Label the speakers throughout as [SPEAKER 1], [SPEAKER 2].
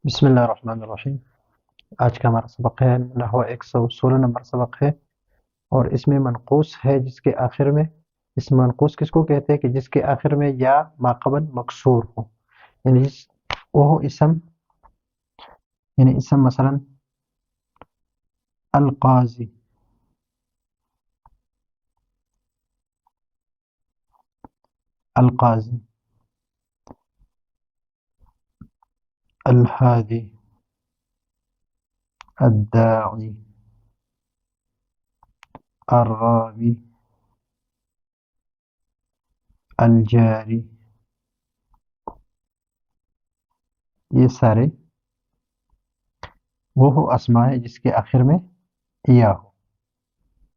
[SPEAKER 1] بسم اللہ الرحمن الرحیم۔ آج کا ہمارا سبق ہے نحو 116 نمبر سبق ہے، اور اس میں منقوص ہے جس کے آخر میں، اس منقوص کس کو کہتے ہیں کہ جس کے آخر میں یا ماقبل مکسور ہو، یعنی وہ اسم، یعنی اسم مثلا القاضی، القاضی، الہادی، الداعی، الراوی، الجاری، یہ سارے وہ اسماء ہے جس کے آخر میں یا ہو،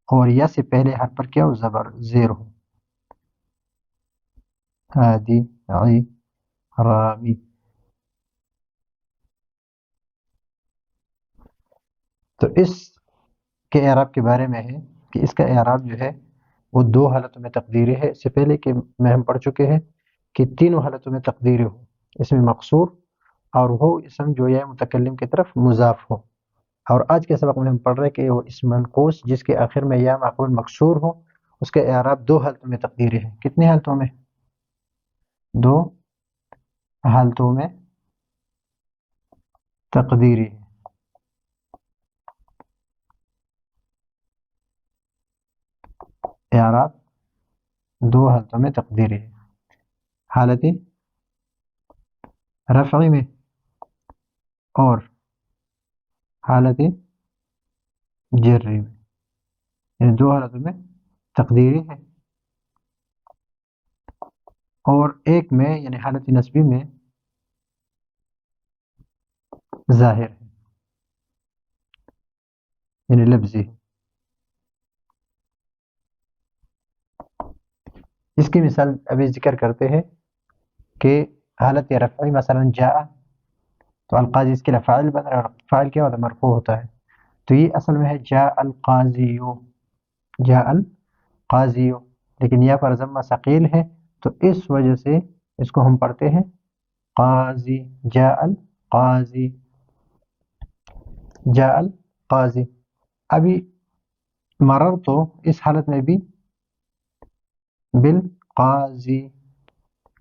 [SPEAKER 1] اور یا سے پہلے حرف پر کیا ہو، زبر زیر ہو، ہادی، عی، رامی۔ تو اس کے اعراب کے بارے میں ہے کہ اس کا اعراب جو ہے وہ دو حالتوں میں تقدیری ہے۔ اس سے پہلے کہ میں ہم پڑھ چکے ہیں کہ تینوں حالتوں میں تقدیری ہو، اس میں مقصور، اور وہ اسم جو ہے متکلم کی طرف مضاف ہو۔ اور آج کے سبق میں ہم پڑھ رہے ہیں کہ وہ اسم منقوص جس کے آخر میں یا معقول مقصور ہو، اس کے اعراب دو حالتوں میں تقدیری ہے۔ کتنی حالتوں میں؟ دو حالتوں میں تقدیری ہے۔ اعراب دو حالتوں میں تقدیری ہے، حالت رفعی میں اور حالت جری میں، یعنی دو حالتوں میں تقدیری ہے، اور ایک میں یعنی حالت نسبی میں ظاہر ہے، یعنی لفظی ہے۔ اس کی مثال ابھی ذکر کرتے ہیں کہ حالت رفعی مثلا جاء، تو القاضی اس کے لیے فاعل بن رہا ہے، اور فاعل کیا ہوتا ہے؟ مرفوع ہوتا ہے، تو یہ اصل میں ہے جاء القاضیو، جاء القاضیو، لیکن یہاں پر ضمہ ثقیل ہے، تو اس وجہ سے اس کو ہم پڑھتے ہیں قاضی، جاء القاضی، جاء القاضی۔ ابھی مرر تو اس حالت میں بھی بالقاضی،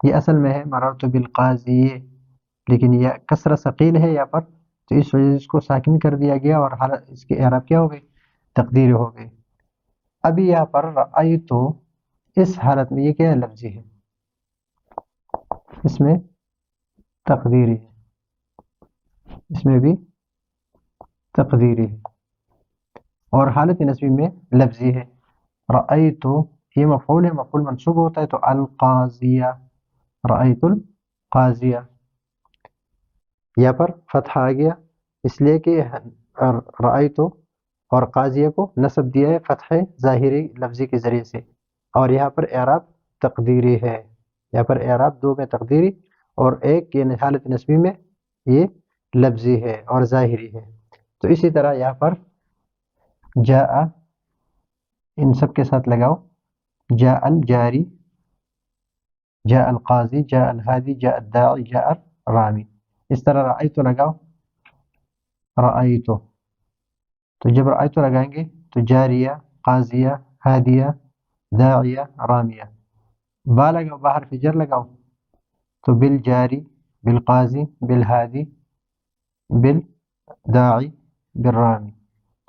[SPEAKER 1] یہ اصل میں ہے مررت بالقاضی، لیکن یہ کسرہ ثقیل ہے یہاں پر، تو اس وجہ سے اس کو ساکن کر دیا گیا، اور حالت اس کے اعراب کیا ہو گئی؟ تقدیر ہو گئی۔ ابھی یہاں پر رأیتو، اس حالت میں یہ کیا ہے؟ لفظی ہے، اس میں تقدیری ہے، اس میں بھی تقدیری ہے، اور حالت نسبی میں لفظی ہے۔ رأیتو یہ مفعول ہے، مفعول منصوب ہوتا ہے، تو القاضیہ، رأیت القاضیہ، یہاں پر فتح آ گیا اس لیے کہ رأیتو اور قاضیہ کو نصب دیا ہے فتح ظاہری لفظی کے ذریعے سے، اور یہاں پر اعراب تقدیری ہے، یہاں پر اعراب دو میں تقدیری، اور ایک یہ حالت نسبی میں یہ لفظی ہے اور ظاہری ہے۔ تو اسی طرح یہاں پر جاء، ان سب کے ساتھ لگاؤ، جاء الجاری، جاء القاضی، جاء الہادی، جاء الداعی، جاء الرامی۔ اس طرح رأیتو لگاؤ، رأیتو، تو جب رأیتو لگائیں گے تو جاریہ، قاضیہ، ہادیہ، داعیہ، رامیہ۔ با لگاؤ، باہر فجر لگاؤ، تو بالجاری، بالقاضی، بالہادی، بالداعی، بالرامی۔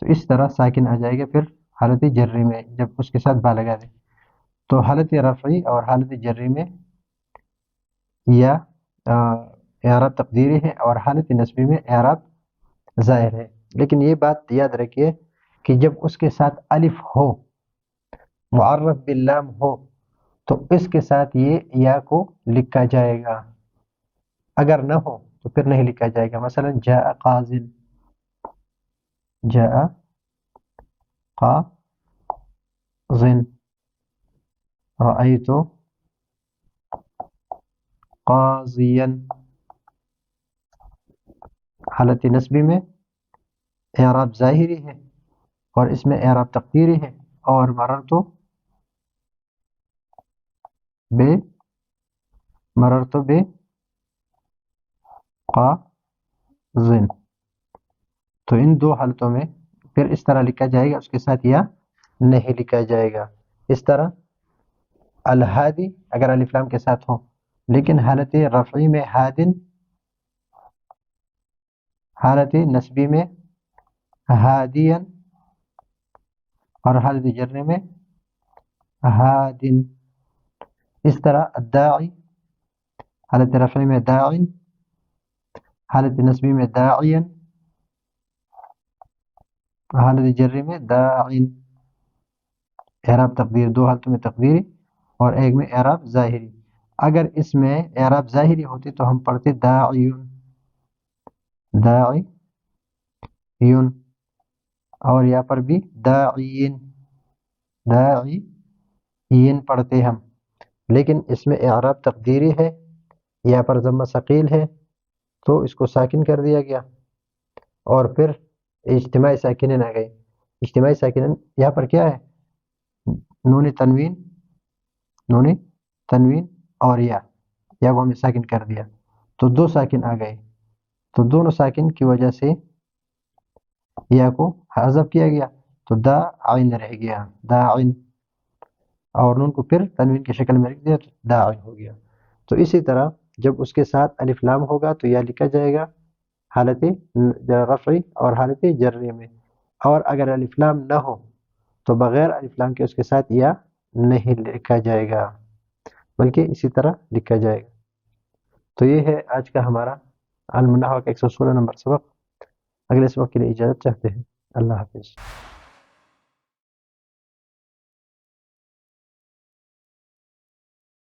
[SPEAKER 1] تو اس طرح ساکن آ جائے گا پھر حالت جری میں جب اس کے ساتھ با لگا دیں، تو حالت رفعی اور حالت جری میں یا اعراب تقدیری ہے، اور حالت نسبی میں اعراب ظاہر ہے۔ لیکن یہ بات یاد رکھیے کہ جب اس کے ساتھ الف ہو، معرف باللام ہو، تو اس کے ساتھ یہ یا کو لکھا جائے گا، اگر نہ ہو تو پھر نہیں لکھا جائے گا۔ مثلا جاء قاضٍ، جاء قاضٍ، رأيت قاضيا۔ حالت نسبی میں اعراب ظاہری ہے، اور اس میں اعراب تقدیری ہے، اور مررتو بے، مررتو بے قاضٍ، زن. تو ان دو حالتوں میں پھر اس طرح لکھا جائے گا، اس کے ساتھ یا نہیں لکھا جائے گا. اس طرح الہادی اگر الف لام کے ساتھ ہو، لیکن حالت رفعی میں ہادن، حالت نصبی میں ہادین، اور حالت جرنے میں ہادن. اس طرح الداعی حالت رفعی میں داعن، حالت نصبی میں داعین، حالت جرری میں داعن. اعراب تقدیر دو حالتوں میں تقدیری اور ایک میں اعراب ظاہری. اگر اس میں اعراب ظاہری ہوتی تو ہم پڑھتے داعیون، داعیون، اور یہاں پر بھی داعین، داعین پڑھتے ہم. لیکن اس میں اعراب تقدیری ہے، یہاں پر ضمہ ثقیل ہے تو اس کو ساکن کر دیا گیا، اور پھر اجتماعی ساکنین آ گئے. اجتماعی ساکنین یہاں پر کیا ہے؟ نون تنوین اور یا کو ہم نے ساکن کر دیا تو دو ساکن آ گئے. تو دونوں ساکن کی وجہ سے یا کو حذف کیا گیا تو دا عین رہ گیا، دا عین، اور نون کو پھر تنوین کی شکل میں رکھ دیا تو دا عین ہو گیا. تو اسی طرح جب اس کے ساتھ الف لام ہوگا تو یا لکھا جائے گا حالت رفعی اور حالت جرری میں، اور اگر الف لام نہ ہو تو بغیر الف لام کے اس کے ساتھ یا نہیں لکھا جائے گا، بلکہ اسی طرح لکھا جائے گا. تو یہ ہے آج کا ہمارا علم النحو کا 116 نمبر سبق. اگلے سبق کے لیے اجازت چاہتے ہیں. اللہ حافظ.